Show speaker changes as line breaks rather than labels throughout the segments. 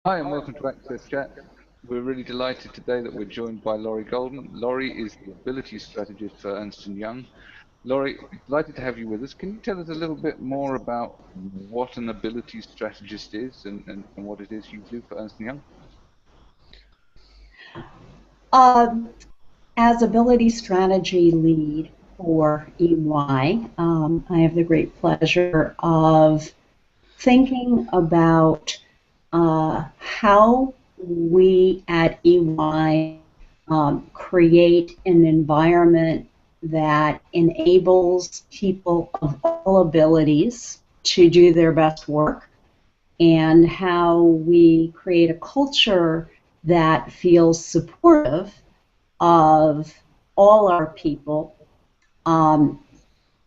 Hi and welcome to AXSChat. We're really delighted today that we're joined by Laurie Golden. Laurie is the Ability Strategist for Ernst & Young. Laurie, delighted to have you with us. Can you tell us a little bit more about what an Ability Strategist is and what it is you do for Ernst & Young?
As Ability Strategy Lead for EY, I have the great pleasure of thinking about how we at EY create an environment that enables people of all abilities to do their best work, and how we create a culture that feels supportive of all our people,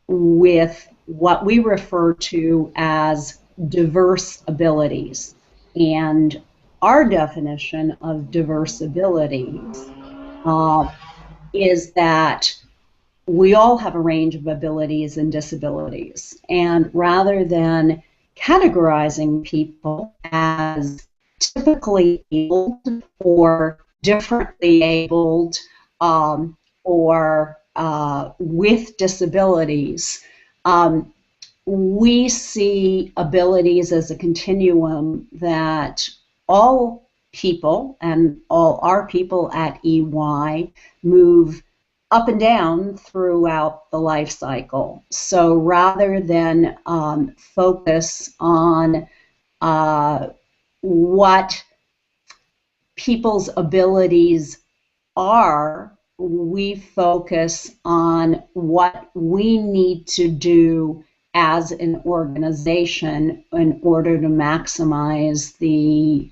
with what we refer to as diverse abilities. And our definition of diverse abilities is that we all have a range of abilities and disabilities. And rather than categorizing people as typically abled or differently abled, or with disabilities, we see abilities as a continuum that all people and all our people at EY move up and down throughout the life cycle. So rather than focus on what people's abilities are, we focus on what we need to do as an organization in order to maximize the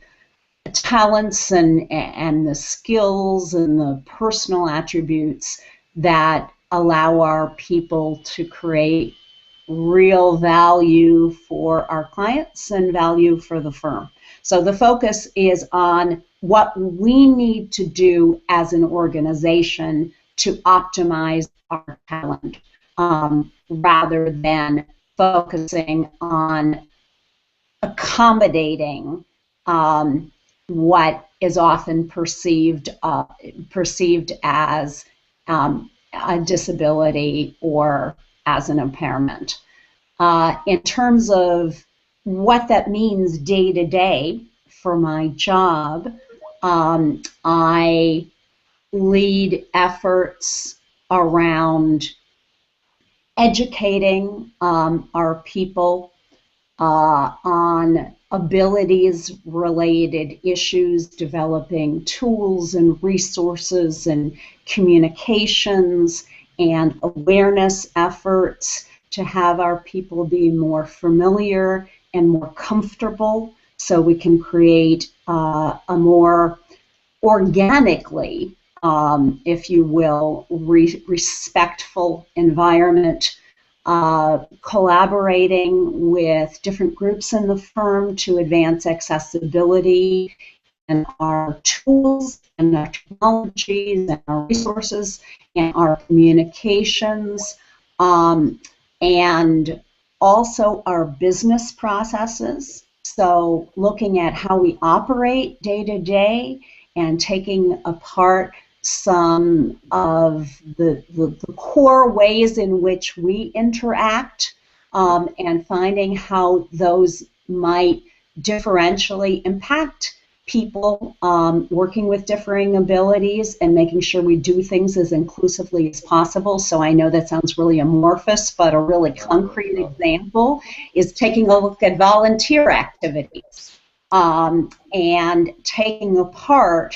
talents and the skills and the personal attributes that allow our people to create real value for our clients and value for the firm. So the focus is on what we need to do as an organization to optimize our talent, rather than focusing on accommodating what is often perceived as a disability or as an impairment. In terms of what that means day to day for my job, I lead efforts around educating our people on abilities-related issues, developing tools and resources and communications and awareness efforts to have our people be more familiar and more comfortable, so we can create a more organically, if you will, respectful environment, collaborating with different groups in the firm to advance accessibility and our tools and our technologies and our resources and our communications, and also our business processes. So looking at how we operate day to day and taking apart some of the core ways in which we interact, and finding how those might differentially impact people working with differing abilities, and making sure we do things as inclusively as possible. So I know that sounds really amorphous, but a really concrete example is taking a look at volunteer activities, and taking apart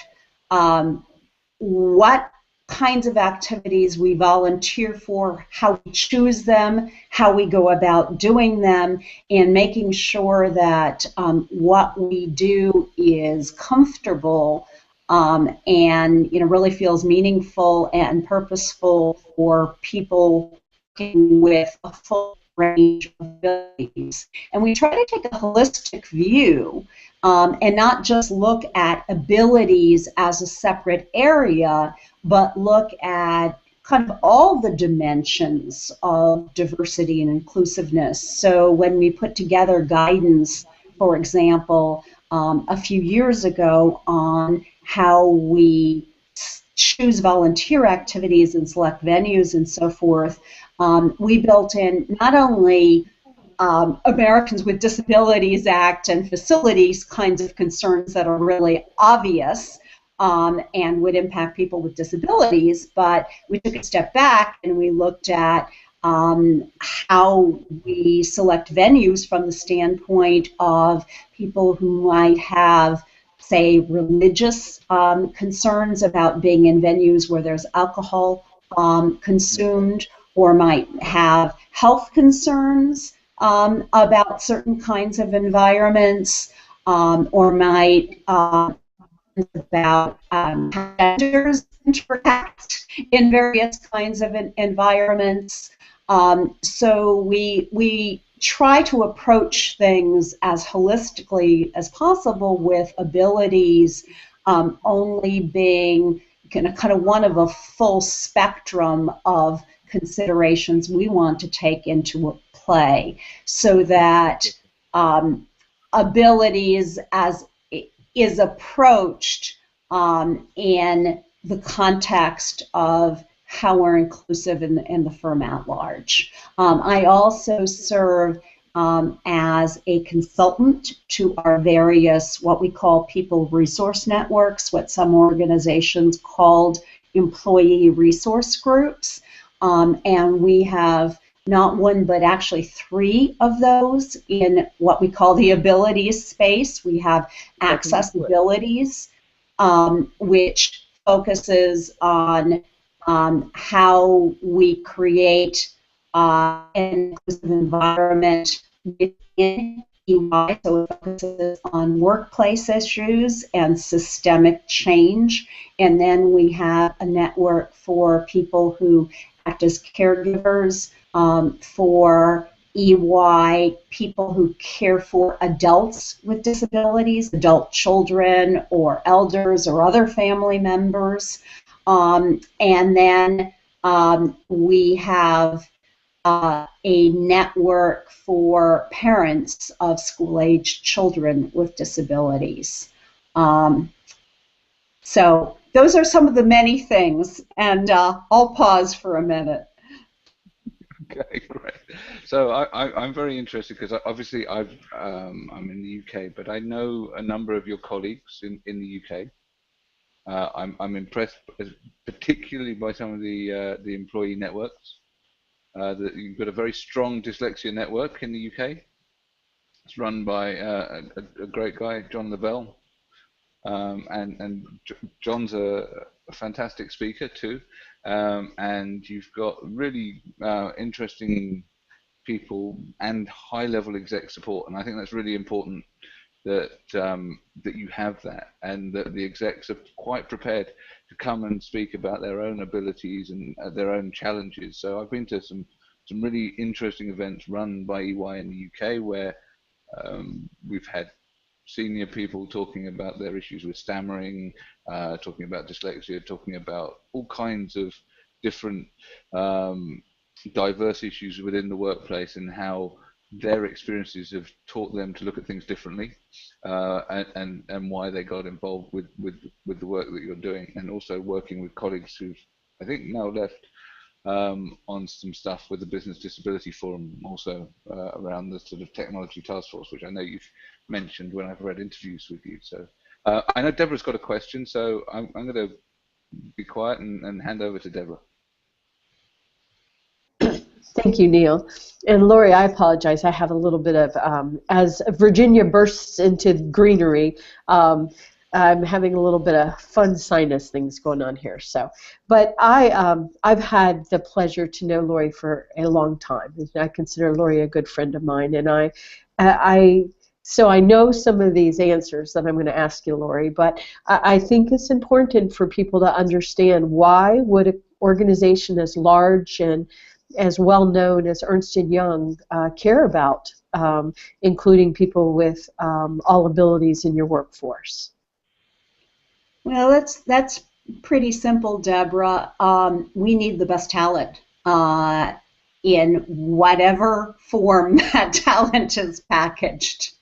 what kinds of activities we volunteer for, how we choose them, how we go about doing them, and making sure that what we do is comfortable, and really feels meaningful and purposeful for people working with a full range of abilities. And we try to take a holistic view, and not just look at abilities as a separate area, but look at kind of all the dimensions of diversity and inclusiveness. So when we put together guidance, for example, a few years ago on how we choose volunteer activities and select venues and so forth, we built in not only Americans with Disabilities Act and facilities kinds of concerns that are really obvious and would impact people with disabilities, but we took a step back and we looked at how we select venues from the standpoint of people who might have, say, religious concerns about being in venues where there's alcohol consumed, or might have health concerns about certain kinds of environments, or might about how genders interact in various kinds of environments. So we try to approach things as holistically as possible, with abilities only being kind of one of a full spectrum of considerations we want to take into play, so that abilities as is approached in the context of how we're inclusive in the firm at large. I also serve as a consultant to our various, what we call people resource networks, what some organizations called employee resource groups. And we have not one, but actually 3 of those in what we call the abilities space. We have AXSChat, which focuses on how we create an inclusive environment within EY. So it focuses on workplace issues and systemic change. And then we have a network for people who act as caregivers for EY, people who care for adults with disabilities, adult children or elders or other family members. And then we have a network for parents of school-aged children with disabilities. So those are some of the many things, and I'll pause for a minute.
Okay, great. So I'm very interested because obviously I'm in the UK, but I know a number of your colleagues in the UK. I'm impressed, particularly by some of the employee networks. That you've got a very strong dyslexia network in the UK. It's run by a great guy, John Lavelle, and John's a fantastic speaker too. And you've got really interesting people and high-level exec support, and I think that's really important that that you have that, and that the execs are quite prepared to come and speak about their own abilities and their own challenges. So I've been to some really interesting events run by EY in the UK where we've had senior people talking about their issues with stammering, talking about dyslexia, talking about all kinds of different diverse issues within the workplace, and how their experiences have taught them to look at things differently, and why they got involved with the work that you're doing, and also working with colleagues who've, I think, now left on some stuff with the Business Disability Forum, also around the sort of technology task force, which I know you've mentioned when I've read interviews with you. So I know Deborah's got a question, so I'm going to be quiet and hand over to Deborah.
Thank you, Neil. And Lori, I apologize. I have a little bit of, as Virginia bursts into greenery, I'm having a little bit of fun sinus things going on here. So, but I've had the pleasure to know Lori for a long time. I consider Lori a good friend of mine, and so I know some of these answers that I'm going to ask you, Lori. But I think it's important for people to understand, why would an organization as large and as well known as Ernst & Young care about including people with all abilities in your workforce?
Well, that's pretty simple, Deborah. We need the best talent. in whatever form that talent is packaged.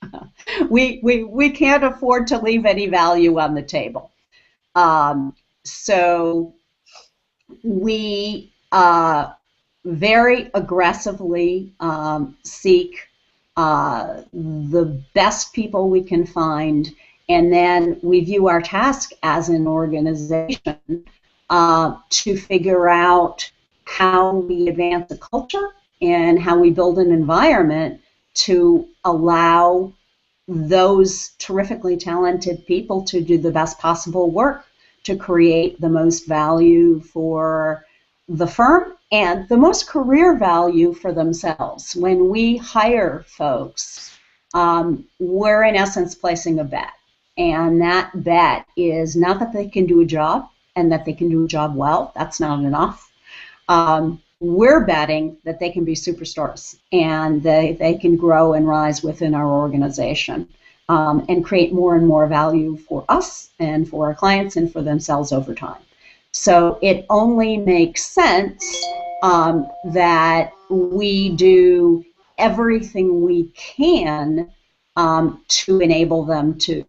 We can't afford to leave any value on the table. So we very aggressively seek the best people we can find, and then we view our task as an organization to figure out how we advance a culture and how we build an environment to allow those terrifically talented people to do the best possible work to create the most value for the firm and the most career value for themselves. When we hire folks, we're in essence placing a bet. And that bet is not that they can do a job and that they can do a job well. That's not enough. We're betting that they can be superstars and they can grow and rise within our organization and create more and more value for us and for our clients and for themselves over time. So it only makes sense that we do everything we can to enable them to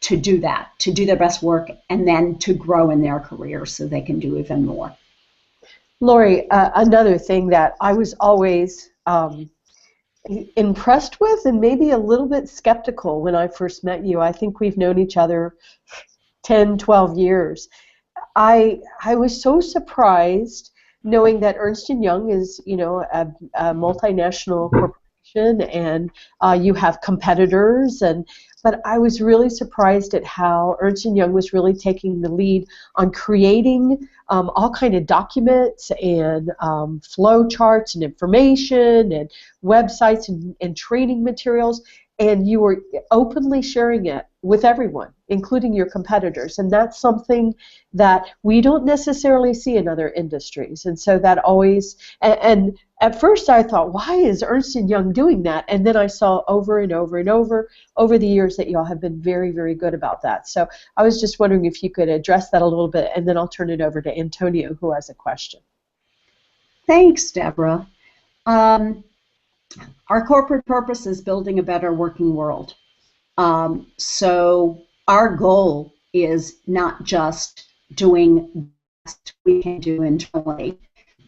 do that, to do their best work, and then to grow in their career so they can do even more.
Lori, another thing that I was always impressed with and maybe a little bit skeptical when I first met you. I think we've known each other 10, 12 years. I was so surprised knowing that Ernst & Young is, you know, a multinational corporation, and you have competitors, but I was really surprised at how Ernst & Young was really taking the lead on creating all kind of documents and flow charts and information and websites and training materials, and you were openly sharing it with everyone, including your competitors. And that's something that we don't necessarily see in other industries. And so that always, and at first I thought, why is Ernst & Young doing that? And then I saw over and over and over the years that y'all have been very, very good about that. So I was just wondering if you could address that a little bit, and then I'll turn it over to Antonio, who has a question.
Thanks, Deborah. Our corporate purpose is building a better working world. So our goal is not just doing the best we can do internally,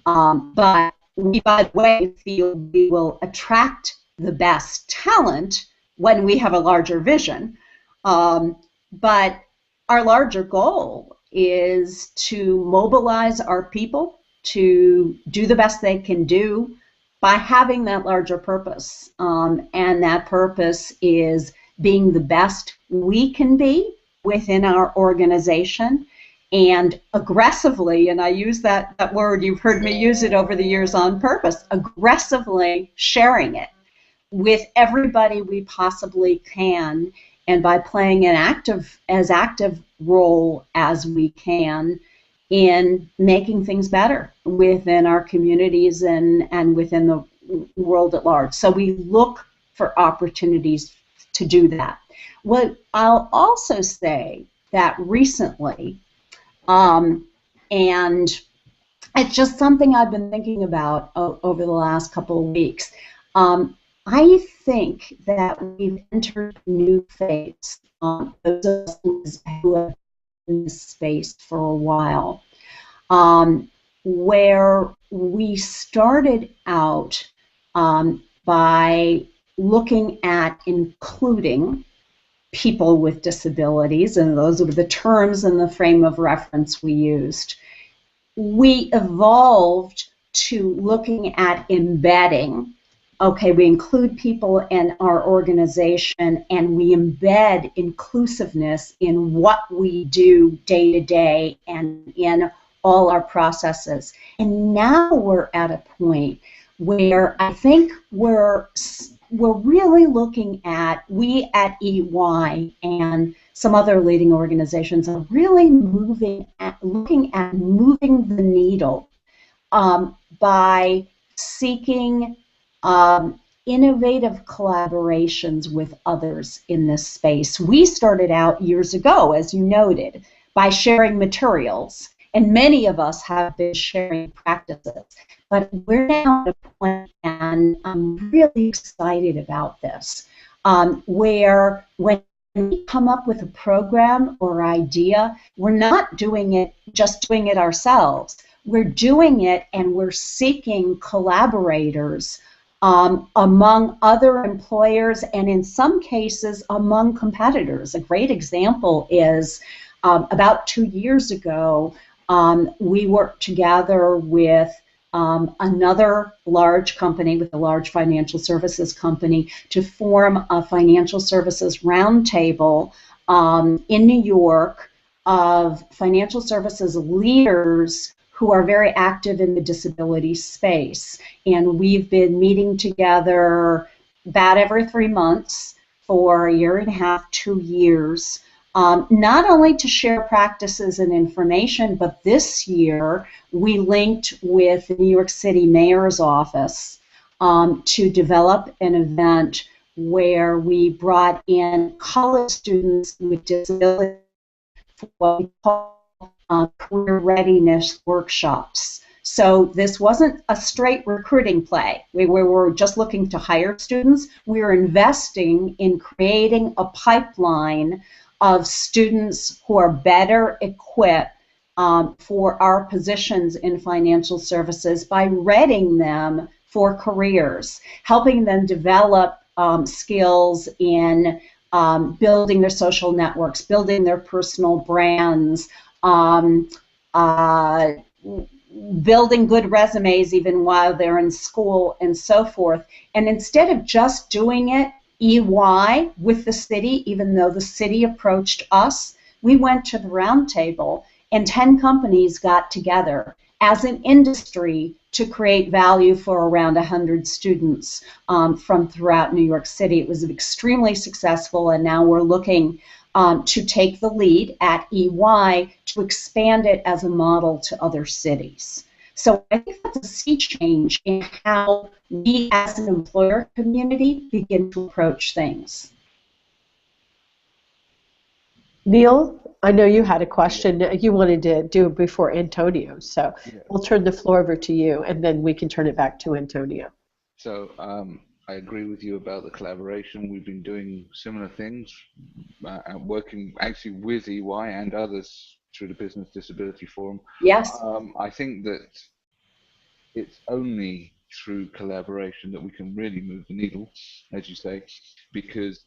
but we, by the way, feel we will attract the best talent when we have a larger vision. But our larger goal is to mobilize our people to do the best they can do by having that larger purpose. And that purpose is being the best we can be within our organization, and aggressively, and I use that word, you've heard me use it over the years on purpose, aggressively sharing it with everybody we possibly can, and by playing an active role as we can in making things better within our communities and within the world at large. So we look for opportunities to do that. What I'll also say that recently, and it's just something I've been thinking about over the last couple of weeks, I think that we've entered a new phase, those of us who have been in this space for a while, where we started out by looking at including people with disabilities, and those were the terms and the frame of reference we used. We evolved to looking at embedding. Okay, we include people in our organization, and we embed inclusiveness in what we do day to day and in all our processes. And now we're at a point where I think we're really looking at, we at EY and some other leading organizations are really looking at moving the needle by seeking innovative collaborations with others in this space. We started out years ago, as you noted, by sharing materials and many of us have been sharing practices. But we're now at a point, and I'm really excited about this, where when we come up with a program or idea, we're not doing it ourselves. We're doing it and we're seeking collaborators among other employers and in some cases among competitors. A great example is about 2 years ago, we worked together with another large company, with a large financial services company, to form a financial services roundtable in New York of financial services leaders who are very active in the disability space. And we've been meeting together about every 3 months for a year and a half, 2 years, not only to share practices and information, but this year we linked with the New York City Mayor's office to develop an event where we brought in college students with disabilities for what we call career readiness workshops. So this wasn't a straight recruiting play. We were just looking to hire students. We were investing in creating a pipeline of students who are better equipped for our positions in financial services by readying them for careers, helping them develop skills in building their social networks, building their personal brands, building good resumes even while they're in school and so forth. And instead of just doing it EY with the city, even though the city approached us, we went to the roundtable and 10 companies got together as an industry to create value for around 100 students from throughout New York City. It was extremely successful, and now we're looking to take the lead at EY to expand it as a model to other cities. So I think that's a sea change in how we as an employer community begin to approach things.
Neil, I know you had a question you wanted to do before Antonio, so we'll turn the floor over to you, and then we can turn it back to Antonio.
So I agree with you about the collaboration. We've been doing similar things, working actually with EY and others through the Business Disability Forum.
Yes.
I think that it's only through collaboration that we can really move the needle, as you say, because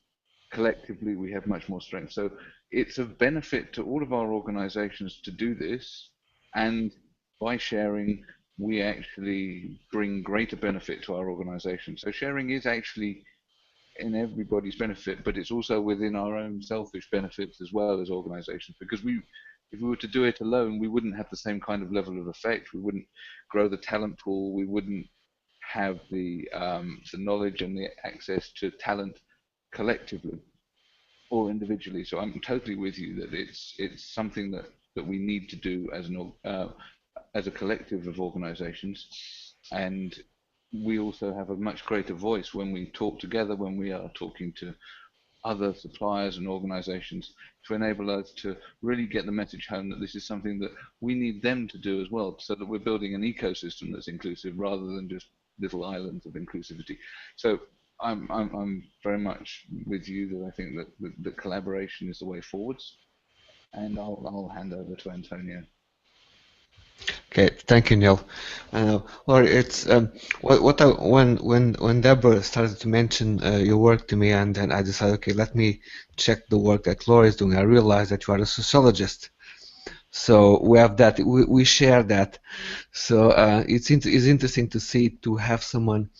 collectively we have much more strength. So it's of benefit to all of our organizations to do this, and by sharing we actually bring greater benefit to our organization. So sharing is actually in everybody's benefit, but it's also within our own selfish benefits as well as organizations, because if we were to do it alone, we wouldn't have the same kind of level of effect. We wouldn't grow the talent pool. We wouldn't have the knowledge and the access to talent collectively or individually. So I'm totally with you that it's something that we need to do as a collective of organizations, and we also have a much greater voice when we talk together, when we are talking to other suppliers and organizations, to enable us to really get the message home that this is something that we need them to do as well, so that we're building an ecosystem that's inclusive rather than just little islands of inclusivity. So I'm very much with you that I think that the collaboration is the way forwards, and I'll hand over to Antonio.
Okay, thank you, Neil. Laurie, it's when Deborah started to mention your work to me, and then I decided, okay, let me check the work that Laurie is doing. I realized that you are a sociologist, so we have that. We share that. So it's interesting to have someone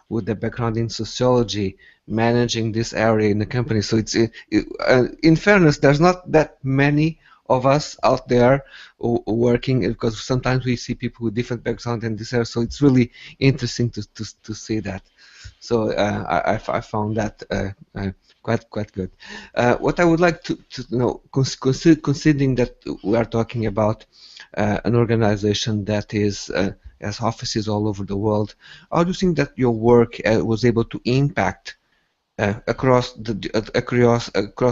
with a background in sociology managing this area in the company. So it's in fairness, there's not that many of us out there working, because sometimes we see people with different backgrounds in this area, so it's really interesting to see that. So I found that quite good. What I would like to know, considering that we are talking about an organization that has offices all over the world, how do you think that your work was able to impact across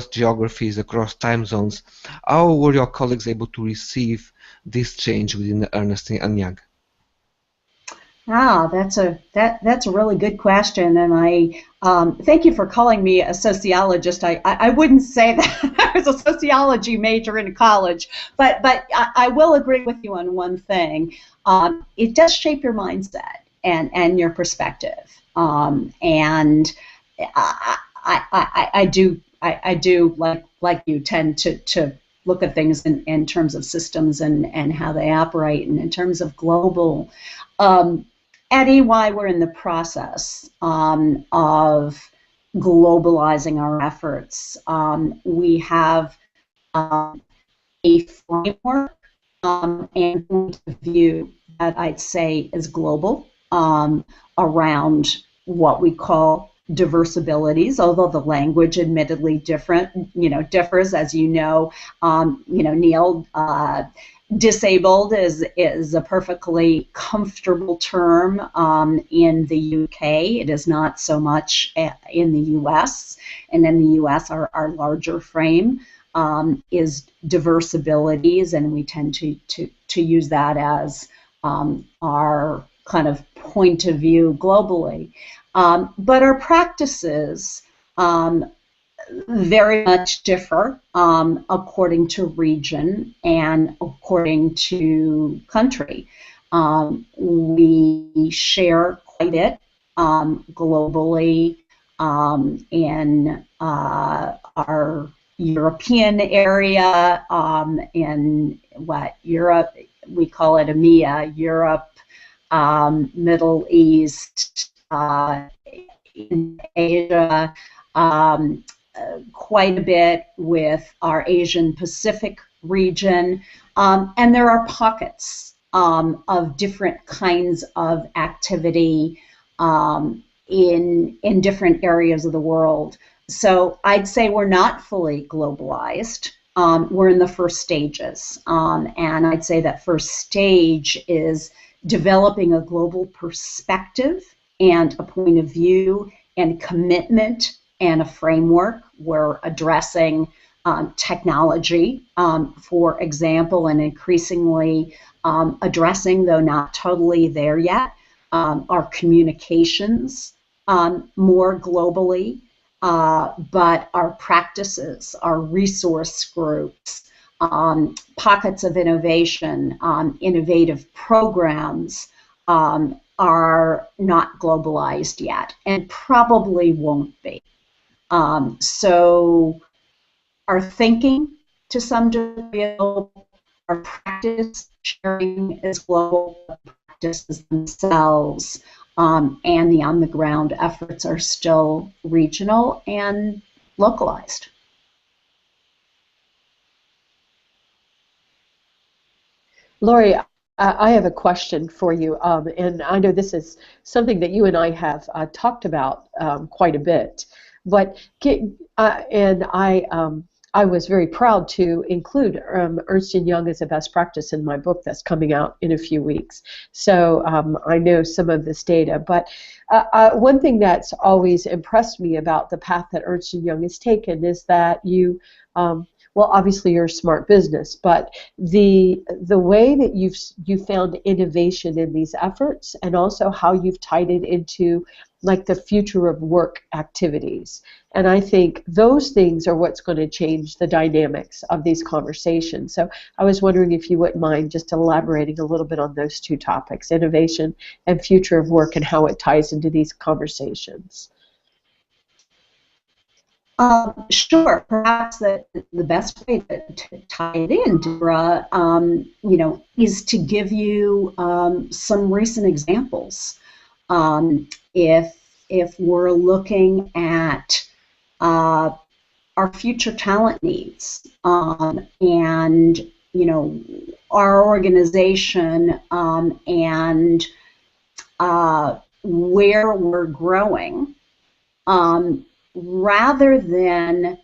geographies, across time zones. How were your colleagues able to receive this change within Ernst and Young?
Ah, that's a really good question, and I thank you for calling me a sociologist. I wouldn't say that I was a sociology major in college, but I will agree with you on one thing. It does shape your mindset and your perspective, and I do like you tend to look at things in terms of systems and how they operate, and in terms of global. At EY, we're in the process of globalizing our efforts. We have a framework and point of view that I'd say is global around what we call diverse abilities, although the language admittedly differs, as you know, Neil. Disabled is a perfectly comfortable term in the UK. It is not so much in the US. And in the US, our larger frame is diverse abilities, and we tend to use that as our kind of point of view globally. But our practices very much differ according to region and according to country. We share quite a bit globally in our European area, in Europe, we call it EMEA, Europe, Middle East, in Asia, quite a bit with our Asian Pacific region, and there are pockets of different kinds of activity in different areas of the world. So I'd say we're not fully globalized. We're in the first stages, and I'd say that first stage is developing a global perspective and a point of view and commitment and a framework. We're addressing technology, for example, and increasingly addressing, though not totally there yet, our communications more globally, but our practices, our resource groups, pockets of innovation, innovative programs are not globalized yet and probably won't be. So our thinking to some degree, our practice sharing is global, practices themselves and the on-the-ground efforts are still regional and localized.
Lori, I have a question for you, and I know this is something that you and I have talked about quite a bit. But I was very proud to include Ernst & Young as a best practice in my book that's coming out in a few weeks. So I know some of this data. But one thing that's always impressed me about the path that Ernst & Young has taken is that you well, obviously you're a smart business, but the way that you've found innovation in these efforts, and also how you've tied it into like the future of work activities. And I think those things are what's going to change the dynamics of these conversations. So I was wondering if you wouldn't mind just elaborating a little bit on those two topics, innovation and future of work, and how it ties into these conversations.
Sure. Perhaps the best way to tie it in, Deborah, is to give you some recent examples. If we're looking at our future talent needs and our organization and where we're growing, rather than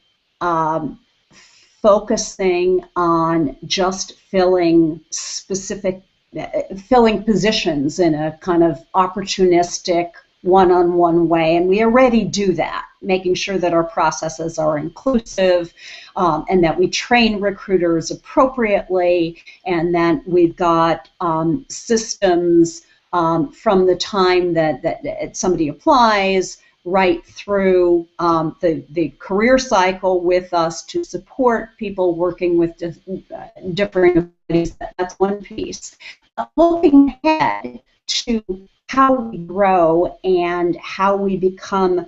focusing on just filling positions in a kind of opportunistic one-on-one way, and we already do that, making sure that our processes are inclusive, and that we train recruiters appropriately, and that we've got systems from the time that somebody applies right through the career cycle with us to support people working with different abilities. That's one piece. Looking ahead to how we grow and how we become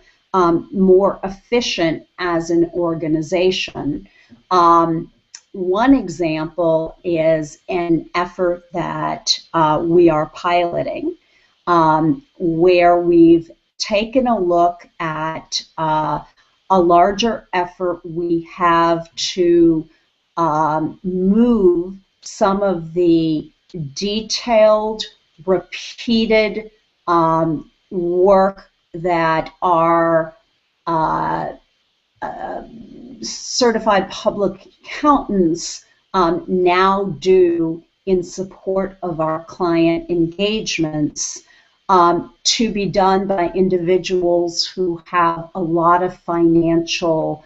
more efficient as an organization. One example is an effort that we are piloting, where we've taken a look at a larger effort we have to move some of the detailed, repeated work that our certified public accountants now do in support of our client engagements, to be done by individuals who have a lot of financial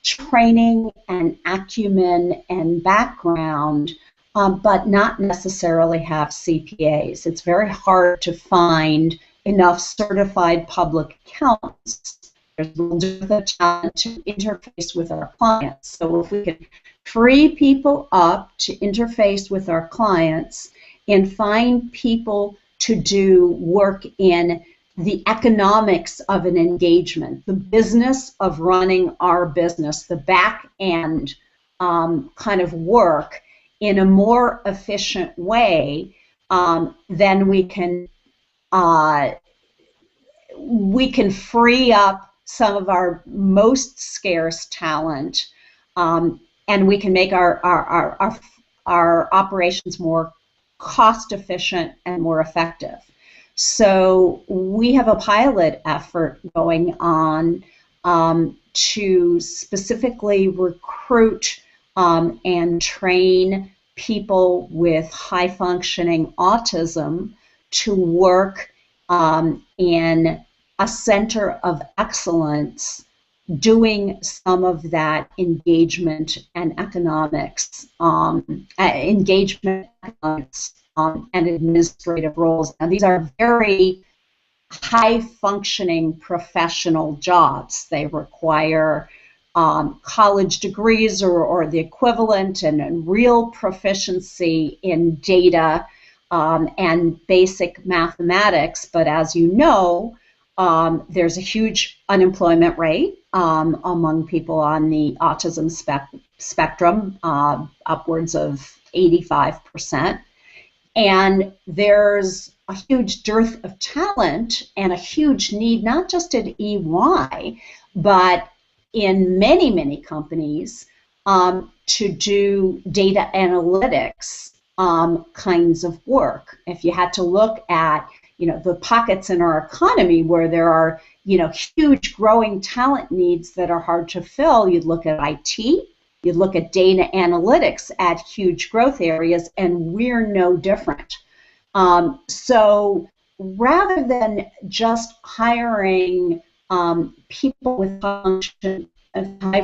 training and acumen and background, but not necessarily have CPAs. It's very hard to find enough certified public accountants. There's little bit of talent to interface with our clients. So if we can free people up to interface with our clients and find people to do work in the economics of an engagement, the business of running our business, the back end kind of work in a more efficient way, then we can free up some of our most scarce talent, and we can make our operations more cost efficient and more effective. So we have a pilot effort going on to specifically recruit and train people with high functioning autism to work in a center of excellence, doing some of that engagement and economics, and administrative roles. Now, these are very high-functioning professional jobs. They require college degrees or the equivalent, and real proficiency in data and basic mathematics. But as you know, there's a huge unemployment rate among people on the autism spectrum, upwards of 85%. And there's a huge dearth of talent and a huge need, not just at EY, but in many, many companies, to do data analytics kinds of work. If you had to look at the pockets in our economy where there are huge growing talent needs that are hard to fill, you'd look at IT, you'd look at data analytics at huge growth areas, and we're no different. So rather than just hiring people with high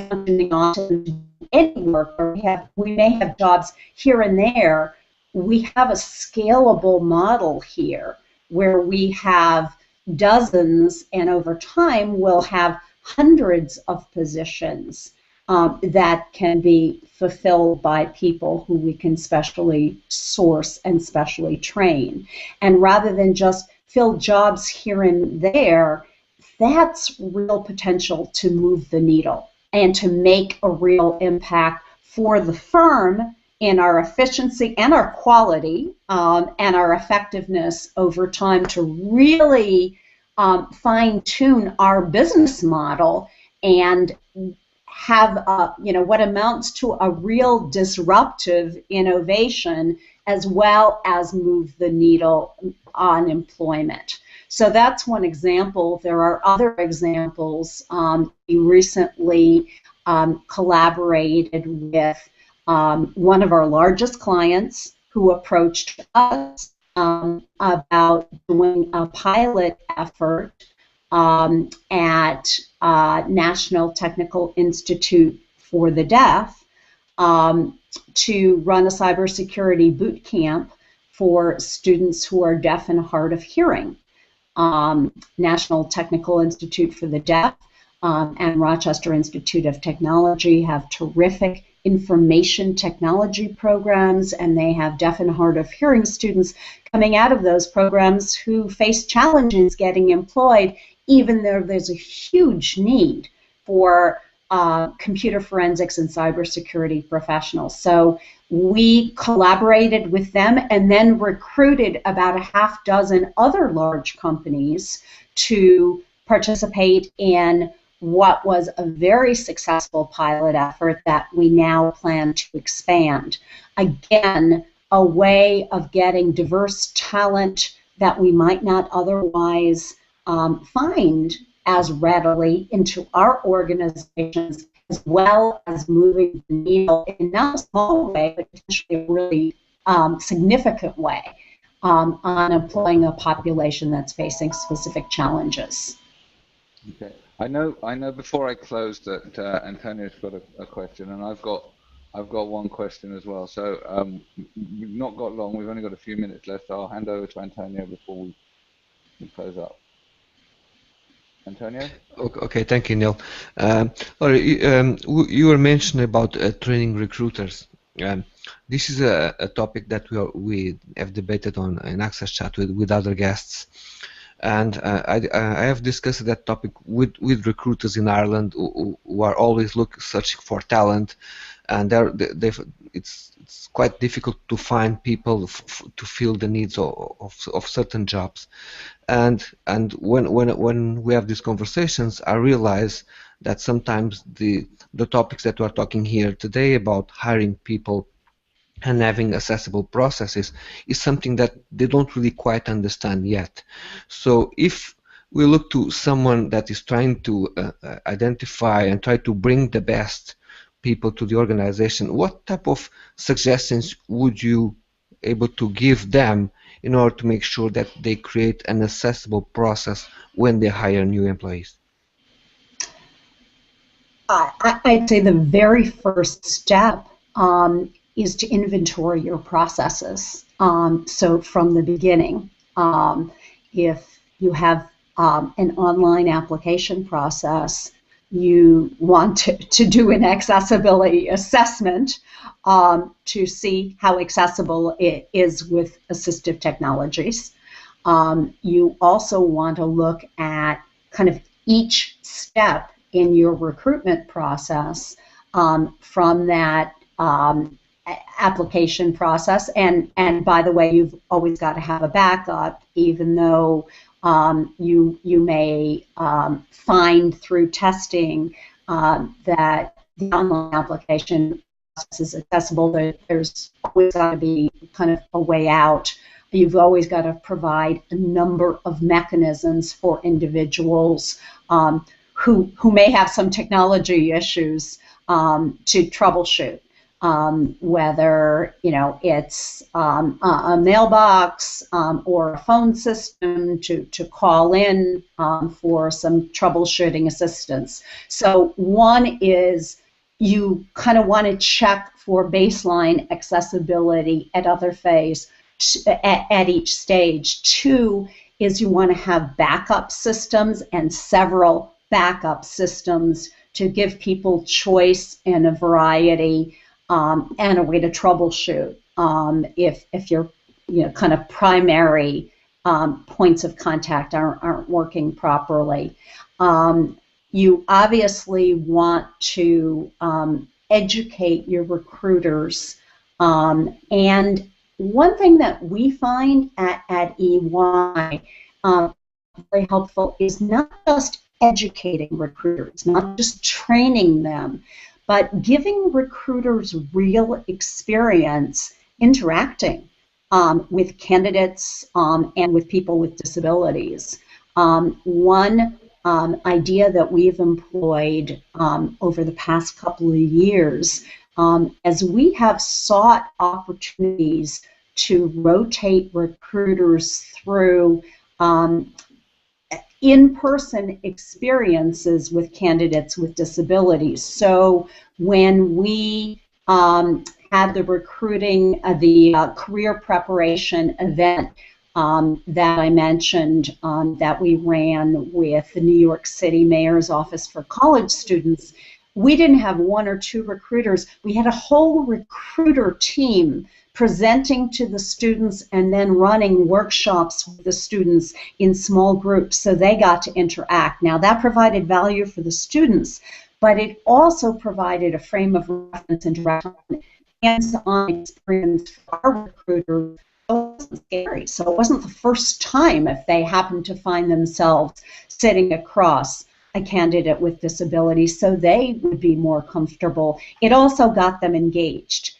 functioning autism to do any work, or we may have jobs here and there, we have a scalable model here where we have dozens, and over time we'll have hundreds of positions that can be fulfilled by people who we can specially source and specially train. And rather than just fill jobs here and there, that's real potential to move the needle and to make a real impact for the firm in our efficiency and our quality and our effectiveness over time, to really fine-tune our business model and have what amounts to a real disruptive innovation, as well as move the needle on employment. So that's one example. There are other examples. We recently collaborated with one of our largest clients who approached us about doing a pilot effort at National Technical Institute for the Deaf to run a cybersecurity boot camp for students who are deaf and hard of hearing. National Technical Institute for the Deaf and Rochester Institute of Technology have terrific information technology programs, and they have deaf and hard of hearing students coming out of those programs who face challenges getting employed, even though there's a huge need for computer forensics and cybersecurity professionals. So we collaborated with them and then recruited about a half dozen other large companies to participate in what was a very successful pilot effort that we now plan to expand. Again, a way of getting diverse talent that we might not otherwise find as readily into our organizations, as well as moving the needle in not a small way, but potentially a really significant way on employing a population that's facing specific challenges.
Okay. I know. Before I close that Antonio's got a question, and I've got one question as well. So we've not got long. We've only got a few minutes left. So I'll hand over to Antonio before we close up. Antonio?
Okay, thank you, Neil. You were mentioning about training recruiters. This is a topic that we have debated on in AXSChat with other guests. And I have discussed that topic with recruiters in Ireland who are always searching for talent, and it's quite difficult to find people to fill the needs of certain jobs. And when we have these conversations, I realize that sometimes the topics that we're talking here today about hiring people and having accessible processes is something that they don't really quite understand yet. So if we look to someone that is trying to identify and try to bring the best people to the organization, what type of suggestions would you able to give them in order to make sure that they create an accessible process when they hire new employees?
I'd say the very first step is to inventory your processes. So from the beginning, if you have an online application process, you want to do an accessibility assessment to see how accessible it is with assistive technologies. You also want to look at kind of each step in your recruitment process from that application process, and by the way, you've always got to have a backup, even though you may find through testing that the online application process is accessible. There's always got to be kind of a way out. You've always got to provide a number of mechanisms for individuals who may have some technology issues to troubleshoot. Whether it's a mailbox or a phone system to call in for some troubleshooting assistance. So one is you kind of want to check for baseline accessibility at each stage. Two is you want to have backup systems and several backup systems to give people choice and a variety. And a way to troubleshoot if your kind of primary points of contact aren't working properly. You obviously want to educate your recruiters. And one thing that we find at EY very helpful is not just educating recruiters, not just training them, but giving recruiters real experience interacting with candidates and with people with disabilities. One idea that we've employed over the past couple of years, as we have sought opportunities to rotate recruiters through in-person experiences with candidates with disabilities. So when we had the recruiting, the career preparation event that I mentioned that we ran with the New York City Mayor's Office for College Students, we didn't have one or two recruiters. We had a whole recruiter team presenting to the students and then running workshops with the students in small groups so they got to interact. Now that provided value for the students, but it also provided a frame of reference and direct hands-on experience for our recruiters. So it wasn't scary. So it wasn't the first time if they happened to find themselves sitting across a candidate with disabilities, so they would be more comfortable. It also got them engaged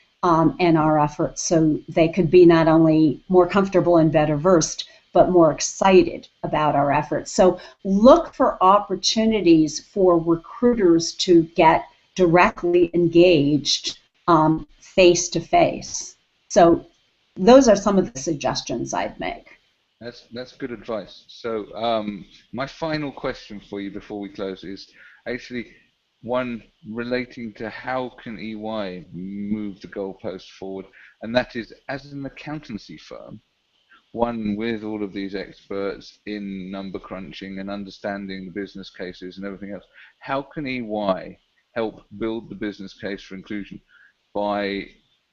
in our efforts, so they could be not only more comfortable and better versed, but more excited about our efforts. So look for opportunities for recruiters to get directly engaged face to face. So those are some of the suggestions I'd make.
That's good advice. So my final question for you before we close is actually one relating to how can EY move the goalpost forward, and that is, as an accountancy firm, one with all of these experts in number crunching and understanding the business cases and everything else, how can EY help build the business case for inclusion by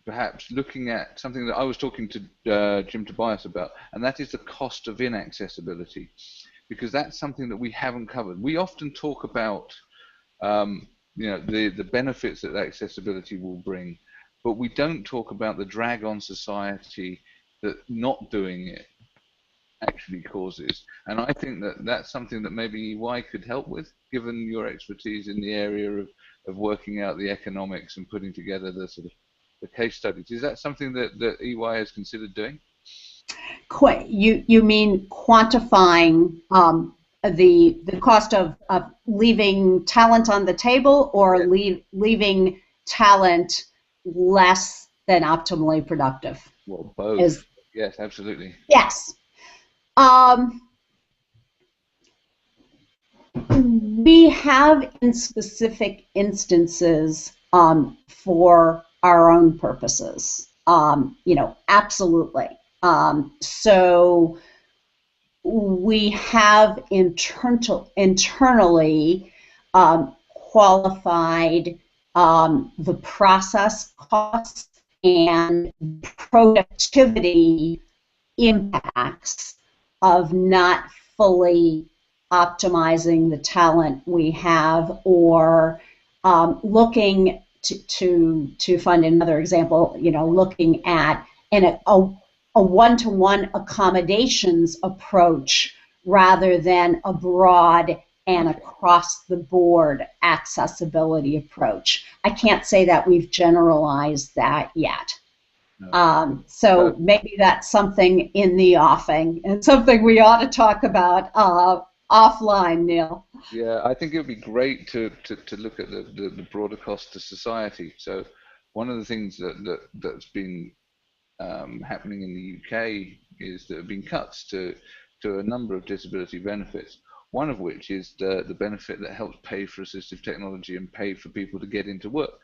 perhaps looking at something that I was talking to Jim Tobias about, and that is the cost of inaccessibility, because that's something that we haven't covered. We often talk about the benefits that accessibility will bring, but we don't talk about the drag on society that not doing it actually causes. And I think that that's something that maybe EY could help with, given your expertise in the area of working out the economics and putting together the sort of the case studies. Is that something that EY has considered doing?
You mean quantifying the cost of leaving talent on the table, or leaving talent less than optimally productive?
Well, both. Yes, absolutely.
Yes. We have in specific instances for our own purposes, absolutely. So we have internally qualified the process costs and productivity impacts of not fully optimizing the talent we have, or looking to find another example, looking at a one-to-one accommodations approach rather than a broad and across-the-board accessibility approach. I can't say that we've generalized that yet. So maybe that's something in the offing and something we ought to talk about offline, Neil.
Yeah, I think it would be great to look at the broader cost to society. So one of the things that's been happening in the UK is there have been cuts to a number of disability benefits, one of which is the benefit that helps pay for assistive technology and pay for people to get into work.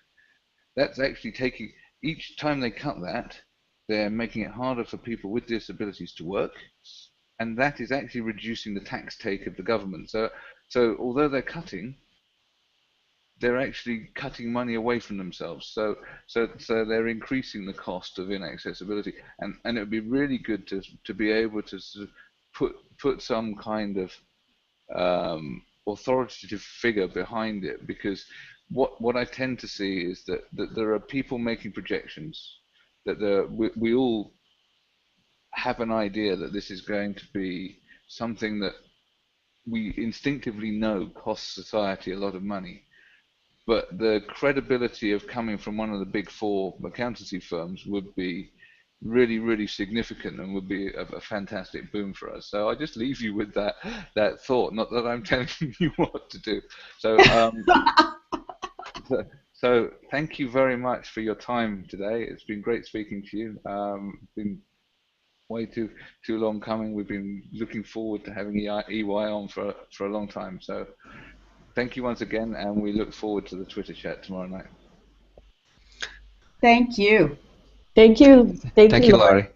That's actually taking, each time they cut that, they're making it harder for people with disabilities to work, and that is actually reducing the tax take of the government. So although they're cutting, they're actually cutting money away from themselves. So they're increasing the cost of inaccessibility, and it would be really good to be able to sort of put some kind of authoritative figure behind it, because what I tend to see is that there are people making projections, that we all have an idea that this is going to be something that we instinctively know costs society a lot of money. But the credibility of coming from one of the big four accountancy firms would be really, really significant and would be a fantastic boom for us. So I just leave you with that thought, not that I'm telling you what to do. So so thank you very much for your time today. It's been great speaking to you. Been way too long coming. We've been looking forward to having EY on for a long time. So thank you once again, and we look forward to the Twitter chat tomorrow night.
Thank you.
Thank you. Thank
Thank
you,
you,
Laura.
Laurie.